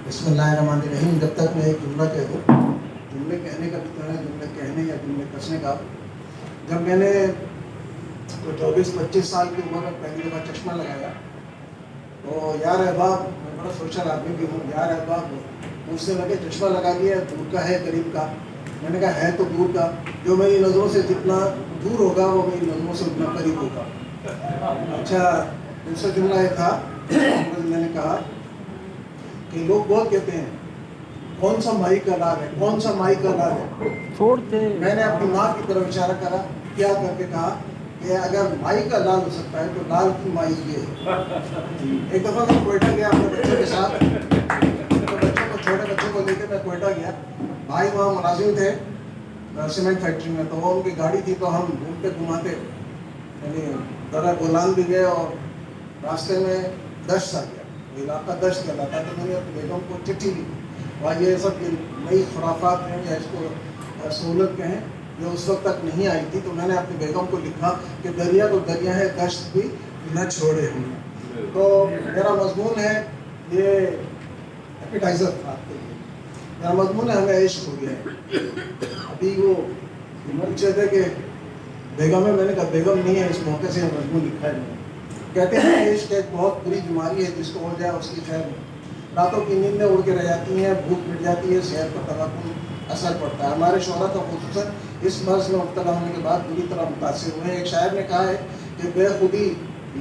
بسم اللہ الرحمن الرحیم. جب تک میں ایک جملہ کہہ دوں, جملے کہنے کا کتنا ہے, جملے کہنے یا جملے کسنے کا. جب میں نے 24-25 سال کی عمر میں پہلی دفعہ چشمہ لگایا تو یار احباب, میں بڑا سوشل آدمی بھی ہوں, یار احباب مجھ سے لگے چشمہ لگا لیا دور کا ہے قریب کا. میں نے کہا ہے تو دور کا, جو میری نظروں سے جتنا دور ہوگا وہ میری نظروں سے اتنا قریب ہوگا. اچھا, دوسرا جملہ یہ تھا, میں نے کہا کہ لوگ بہت کہتے ہیں کون سا مائی کا لال ہے, کون سا مائی کا لال ہے. میں نے اپنی ماں کی طرف اشارہ کرا, کیا کر کے کہا کہ اگر مائی کا لال ہو سکتا ہے تو لال کی مائی یہ ہے. ایک دفعہ میں کوئٹہ گیا اپنے بچوں کے ساتھ, چھوٹے بچوں کو لے کے میں کوئٹہ گیا. بھائی وہاں ملازم تھے سیمنٹ فیکٹری میں, تو وہ ان کی گاڑی تھی تو ہم گھومتے گھماتے یعنی درہ گولان بھی گئے اور راستے میں دشت آ گیا, علاقہ دشت کہلاتا ہے. تو میں نے اپنی بیگم کو چٹھی لکھی. وہاں یہ سب نئی خرافات ہیں یا اس کو سہولت کہیں جو اس وقت تک نہیں آئی تھی, تو میں نے اپنی بیگم کو لکھا کہ دریا تو دریا ہے, دشت بھی نہ چھوڑے ہم. تو میرا مضمون ہے یہ ایپیٹائزر تھا آپ کے لیے. میرا مضمون ہے ہمیں عشق ہو گیا ہے. ابھی وہ پوچھے تھے کہ بیگم ہے, میں نے کہا بیگم نہیں ہے, اس موقع سے مضمون لکھا ہے. میں کہتے ہیں عشق ایک بہت بری بیماری ہے, جس کو ہو جائے اس کی خیر نہیں. راتوں کی نیندیں اڑ کے رہ جاتی ہیں, بھوک مٹ جاتی ہے, صحت پر تباکن اثر پڑتا ہے. ہمارے شعراء کا خصوصاً اس مرض میں مبتلا ہونے کے بعد بری طرح متاثر ہوئے ہیں. ایک شاعر نے کہا ہے کہ بے خودی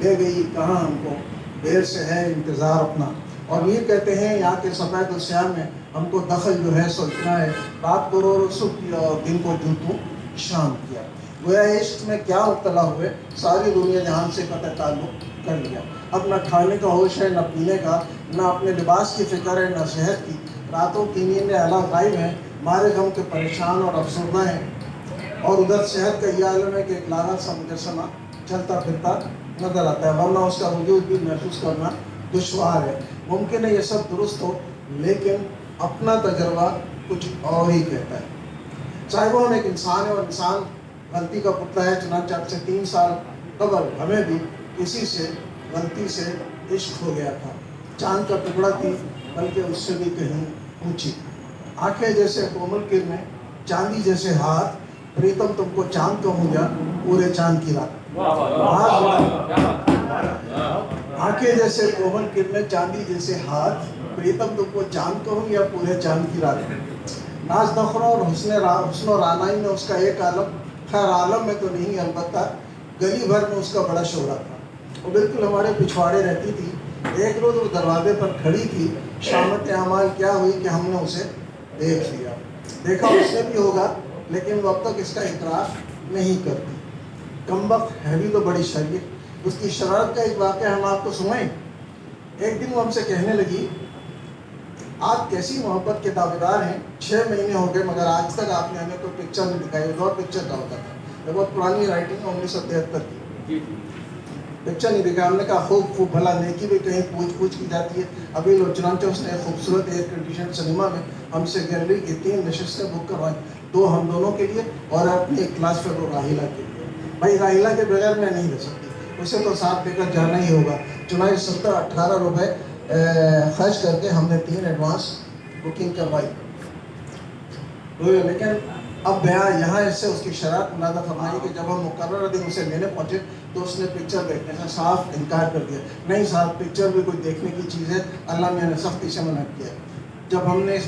لے گئی کہاں ہم کو, دیر سے ہے انتظار اپنا. اور میر کہتے ہیں یہاں کے سفید و سیاہ میں ہم کو دخل جو ہے سو اتنا ہے, رات کو رو رو صبح کیا اور دن کو جوں شام کیا. گویا عشق میں کیا مبتلا ہوئے, ساری دنیا جہان سے قطع تعلق کر لیا. اب نہ کھانے کا ہوش ہے, نہ پینے کا, نہ اپنے لباس کی فکر ہے, نہ صحت کی. راتوں کی نیندیں اعلیٰ غائب ہیں, مارے غم کے پریشان اور افسردہ ہیں. اور ادھر صحت کا یہ عالم ہے کہ ایک لاغر سا مجسمہ چلتا پھرتا نظر آتا ہے, ورنہ اس کا وجود بھی محسوس کرنا دشوار ہے. ممکن ہے یہ سب درست ہو, لیکن اپنا تجربہ کچھ اور ہی کہتا ہے. صاحب ہم ایک انسان ہے اور انسان غلطی کا پتلا ہے. چنانچہ اب سے 3 سال قبل ہمیں بھی کسی سے غلطی سے عشق ہو گیا تھا. چاند کا ٹکڑا تھی, بلکہ اس سے بھی کہیں اونچی. آنکھیں جیسے کومل کرنیں, چاندی جیسے ہاتھ, پریتم تم کو چاند کہوں یا پورے چاند کی رات. آنکھیں جیسے کومل کرنیں, چاندی جیسے ہاتھ, پریتم تم کو چاند کہوں یا پورے چاند کی رات. ناز نخروں اور حسن و رانائی میں اس کا ایک عالم, خیر عالم میں تو نہیں, البتہ گلی بھر میں اس کا بڑا شہرہ تھا. وہ بالکل ہمارے پچھواڑے رہتی تھی. ایک روز وہ دروازے پر کھڑی تھی, شامت اعمال کیا ہوئی کہ ہم نے اسے دیکھ لیا. دیکھا اس نے بھی ہوگا, لیکن وہ اب تک اس کا اقرار نہیں کرتی. کمبخت ہے بھی تو بڑی شریف. اس کی شرارت کا ایک واقعہ ہم آپ کو سنائیں. ایک دن وہ ہم سے کہنے لگی, آپ کیسی محبت کے دعویدار ہیں, 6 مہینے ہو گئے مگر آج تک آپ نے ہمیں کوئی پکچر نہیں دکھائی. وہ دور پکچر کا ہوتا تھا, یہ بہت پرانی رائٹنگ 1973 کی. پکچر نہیں دکھا. ہم نے کہا خوب بھلا نیکی بھی کہیں پوچھ کی جاتی ہے. ابھی چنانچہ اس نے ایک خوبصورت ایئر کنڈیشن سنیما میں ہم سے گیلری کی 3 نشستیں بک کروائیں, 2 ہم دونوں کے لیے اور اپنی ایک کلاس فیلو راہیلہ کے لیے. بھائی راہیلہ کے بغیر میں نہیں رہ سکتی, اسے تو ساتھ لے کر جانا ہی ہوگا. چنانچہ 17-18 روپے خرچ کر کے ہم نے 3 ایڈوانس بکنگ کروائی. لیکن اب یہاں اس سے اس کی شرارت ملادہ فرمائی کہ جب ہم مقررہ دن اسے لینے پہنچے تو اس نے پکچر دیکھنے سے صاف انکار کر دیا. نہیں صاحب, پکچر بھی کوئی دیکھنے کی چیز ہے, اللہ میاں نے سختی سے منع کیا. جب ہم نے اس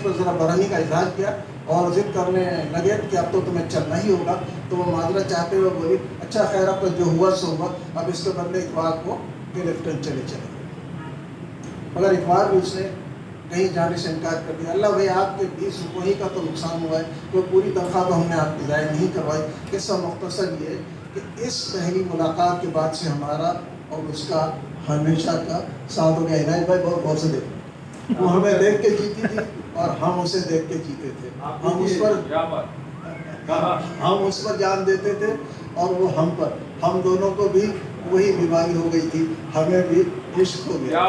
پر ذرا برہمی کا اظہار کیا اور ضد کرنے لگے کہ اب تو تمہیں چلنا ہی ہوگا, تو وہ معذرت چاہتے ہوئے بولی, اچھا خیر اب جو ہوا سو ہوا, اب اس کے بدلے اتوار کو کلفٹن چلے. مگر اتوار بھی اس نے کہیں جانے سے انکار کر دیا. اللہ بھائی آپ کے 20 روپئے کا تو نقصان ہوا ہے, تو پوری تنخواہ تو ہم نے آپ کی ضائع نہیں کروائی. قصہ مختصر یہ کہ اس پہلی ملاقات کے بعد سے ہمارا اور اس کا ہمیشہ کا ساتھ ہو گیا. عنایت بھائی بہت غور سے دیکھیں, وہ ہمیں دیکھ کے جیتی تھی اور ہم اسے دیکھ کے جیتے تھے. ہم اس پر جان دیتے تھے اور وہ ہم پر. ہم دونوں کو بھی وہی بیماری ہو گئی تھی, ہمیں بھی عشق ہو گیا.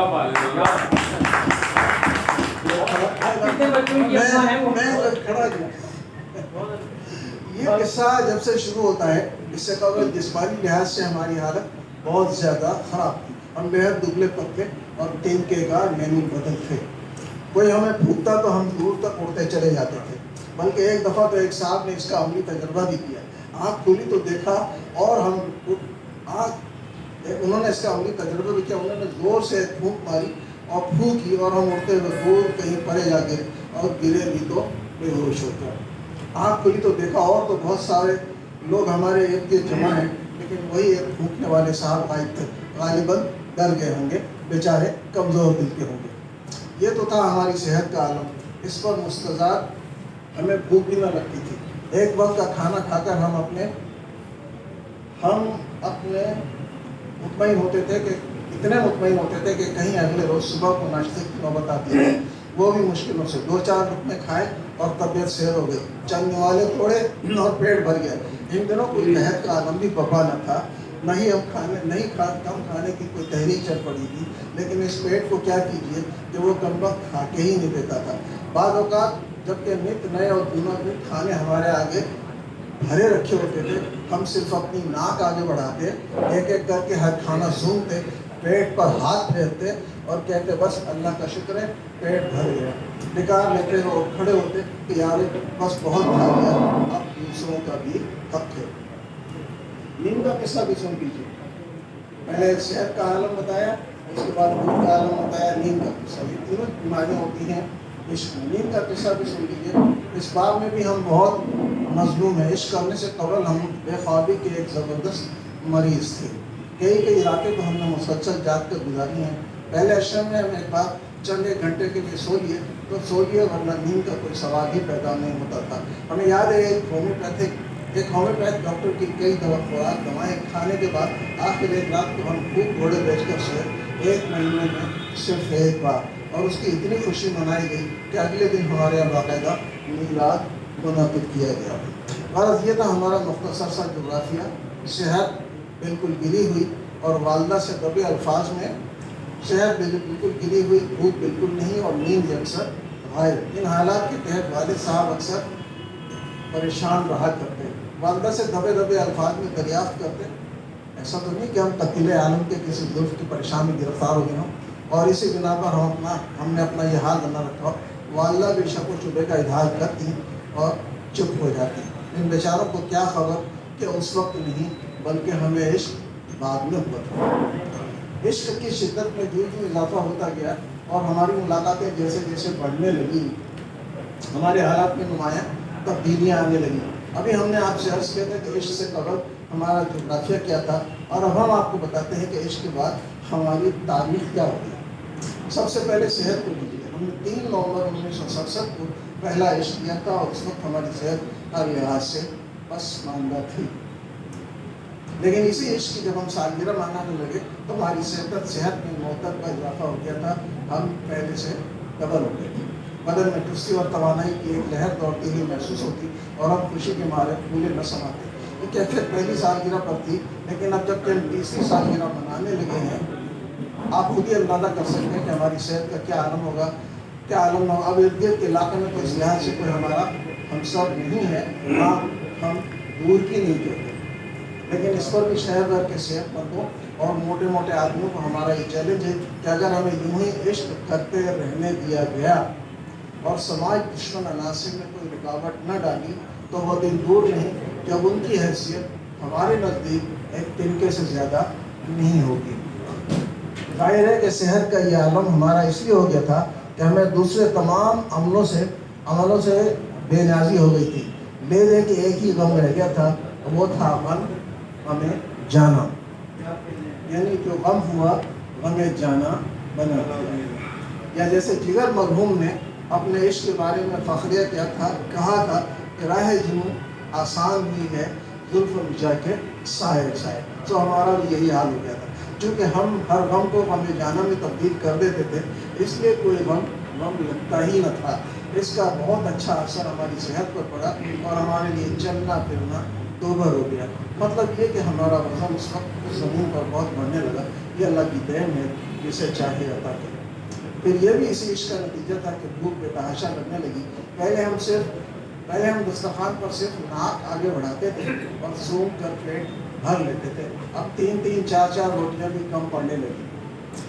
یہ قصہ جب سے شروع ہوتا ہے, اس سے قبل جسمانی لحاظ سے ہماری حالت بہت زیادہ خراب تھی. ہم بے حد دبلے پتلے اور تینکے کا مینو بدل تھے. کوئی ہمیں پھونکتا تو ہم دور تک اڑتے چلے جاتے تھے. بلکہ ایک دفعہ تو ایک صاحب نے اس کا عملی تجربہ بھی کیا. آنکھ کھولی تو دیکھا اور انہوں نے اس کا عملی تجربہ بھی کیا. انہوں نے زور سے پھونک ماری اور پھونکی اور ہم اڑتے ہوئے دور کہیں پرے جا گرے اور گرے بھی تو بے ہوش ہو کر. آنکھ کھلی تو دیکھا اور تو بہت سارے لوگ ہمارے ارد گرد جمع ہیں, لیکن وہی ایک پھونکنے والے صاحب غائب تھے. غالباً ڈر گئے ہوں گے, بیچارے کمزور دل کے ہوں گے. یہ تو تھا ہماری صحت کا عالم. اس پر مستضاد ہمیں بھوک بھی نہ لگتی تھی. ایک وقت کا کھانا کھا کر ہم اپنے مطمئن ہوتے تھے کہ اتنے مطمئن ہوتے تھے کہ کہیں اگلے روز صبح کو ناشتے کی نوبت آتی ہے. وہ بھی مشکلوں سے 2-4 لقمے کھائے اور طبیعت سیر ہو گئی. چند نوالے توڑے اور پیٹ بھر گیا. ان دنوں کوئی قحط کا عالم بھی بپا نہ تھا, کم کھانے کی کوئی تحریک چل پڑی تھی. لیکن اس پیٹ کو کیا کیجیے کہ وہ کم وقت کھا کے ہی نہیں دیتا تھا. بعض اوقات جبکہ نت نئے اور نت کھانے ہمارے آگے بھرے رکھے ہوتے تھے, ہم صرف اپنی ناک آگے بڑھاتے, ایک ایک کر کے ہر کھانا سونگتے, پیٹ پر ہاتھ پھیرتے اور کہتے بس اللہ کا شکر ہے پیٹ بھر گیا. نکال لیتے اور کھڑے ہوتے کہ یار بس بہت کھا لیا, اب دوسروں کا بھی حق ہے. نیند کا قصہ بھی سن لیجیے. پہلے صحت کا عالم بتایا, اس کے بعد بھوک کا عالم بتایا, نیند کا قصہ. یہ تینوں بیماریاں ہوتی ہیں عشق میں. نیند کا قصہ بھی سن لیجیے. اس باب میں بھی ہم بہت مظلوم ہیں. عشق کرنے سے قبل ہم بے خوابی کے ایک زبردست مریض تھے. کئی راتیں تو ہم نے مسلسل جاگ کر گزاری ہیں. پہلے اشرے میں ہم ایک بار چند ایک گھنٹے کے لیے سو لیے, ورنہ نیند کا کوئی سوال ہی پیدا نہیں ہوتا تھا. ہمیں یاد ہے ایک ہومیوپیتھ ڈاکٹر کی کئی دوائیں کھانے کے بعد آخر ایک رات کو ہم خوب گھوڑے بیچ کر سوئے. 1 مہینے میں صرف ایک بار, اور اس کی اتنی خوشی منائی گئی کہ اگلے دن ہمارے یہاں باقاعدہ میلاد منعقد کیا گیا. غرض یہ تھا ہمارا مختصر سا جغرافیہ. صحت بالکل گری ہوئی اور والدہ سے دبے الفاظ میں, صحت بالکل گری ہوئی, بھوک بالکل نہیں اور نیند اکثر غائب. ان حالات کے تحت والد صاحب اکثر پریشان رہا کرتے. والدہ سے دبے الفاظ میں دریافت کرتے, ایسا تو نہیں کہ ہم قتیل عالم کے کسی ظلم کی پریشانی میں گرفتار ہو گئے ہوں اور اسی بنا پر ہم نے اپنا یہ حال نہ رکھا. والدہ بھی شک و شبے کا اظہار کرتی اور چپ ہو جاتی. ان بیچاروں کو کیا خبر کہ اس وقت نہیں بلکہ ہمیں عشق بعد میں ہوا تھا. عشق کی شدت میں جو اضافہ ہوتا گیا اور ہماری ملاقاتیں جیسے جیسے بڑھنے لگی, ہمارے حالات میں نمایاں تبدیلیاں آنے لگیں. ابھی ہم نے آپ سے عرض کیا تھا کہ عشق سے قبل ہمارا جغرافیہ کیا تھا, اور اب ہم آپ کو بتاتے ہیں کہ عشق کے بعد ہماری تاریخ کیا ہوگی. سب سے پہلے صحت کو لیجیے. ہم نے 3 نومبر 1967 کو پہلا عشق کیا تھا اور اس وقت ہماری صحت ہر لحاظ سے پسماندہ تھی. لیکن اسی عشق کی جب ہم سالگرہ منانے لگے تو ہماری صحت میں معتدل کا اضافہ ہو گیا تھا. ہم پہلے سے ڈبل ہو گئے تھے. بدن میں چستی اور توانائی کی ایک لہر دوڑتی ہوئی محسوس ہوتی اور ہم خوشی کے مارے پھولے نہ سماتے. یہ کیفیت پہلی سالگرہ پر تھی, لیکن اب جب کہ ہم 30ویں سالگرہ منانے لگے ہیں, آپ خود ہی اندازہ کر سکتے ہیں کہ ہماری صحت کا کیا عالم ہوگا, کیا عالم نہ ہوگا. اب ارد گرد کے علاقے میں کوئی لحاظ سے کوئی ہمارا ہمسر نہیں ہے, ہاں ہم دور کی نہیں کہتے, لیکن اس پر بھی شہر بھر کے صحت مندوں اور موٹے موٹے آدمیوں کو ہمارا یہ چیلنج ہے کہ اگر ہمیں یوں ہی عشق کرتے رہنے دیا گیا اور سماج دشمن عناصر میں کوئی رکاوٹ نہ ڈالی تو وہ دن دور نہیں جب ان کی حیثیت ہمارے نزدیک ایک تنکے سے زیادہ نہیں ہوگی. ظاہر ہے کہ صحت کا یہ عالم ہمارا اس لیے ہو گیا تھا کہ ہمیں دوسرے تمام عملوں سے بے نیازی ہو گئی تھی. لے دے کہ ایک ہی غم رہ گیا تھا, وہ تھا غم جانا. یعنی جو غم ہوا غم جانا بنا دیا. یا جیسے جگر مرحوم نے اپنے عشق کے بارے میں فخریہ کہا تھا کہ راہ جنوں آسان بھی ہے زلف جا کے سائے سائے. تو ہمارا بھی یہی حال ہو گیا تھا. چونکہ ہم ہر غم کو غم جانا میں تبدیل کر دیتے تھے, اس لیے کوئی غم لگتا ہی نہ تھا. اس کا بہت اچھا اثر ہماری صحت پر پڑا اور ہمارے لیے چلنا پھرنا دوبھر ہو گیا. مطلب یہ کہ ہمارا وزن اس وقت زمین پر بہت بڑھنے لگا. یہ اللہ کی دین ہے, جسے چاہے عطا کرے. پھر یہ بھی اسی عشق کا نتیجہ تھا کہ بھوک بے تحاشا لگنے لگی. پہلے ہم دسترخوان پر صرف ناک آگے بڑھاتے تھے اور سونگ کر پیٹ بھر لیتے تھے. اب 3-3 4-4 روٹیاں بھی کم پڑنے لگی.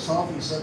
100%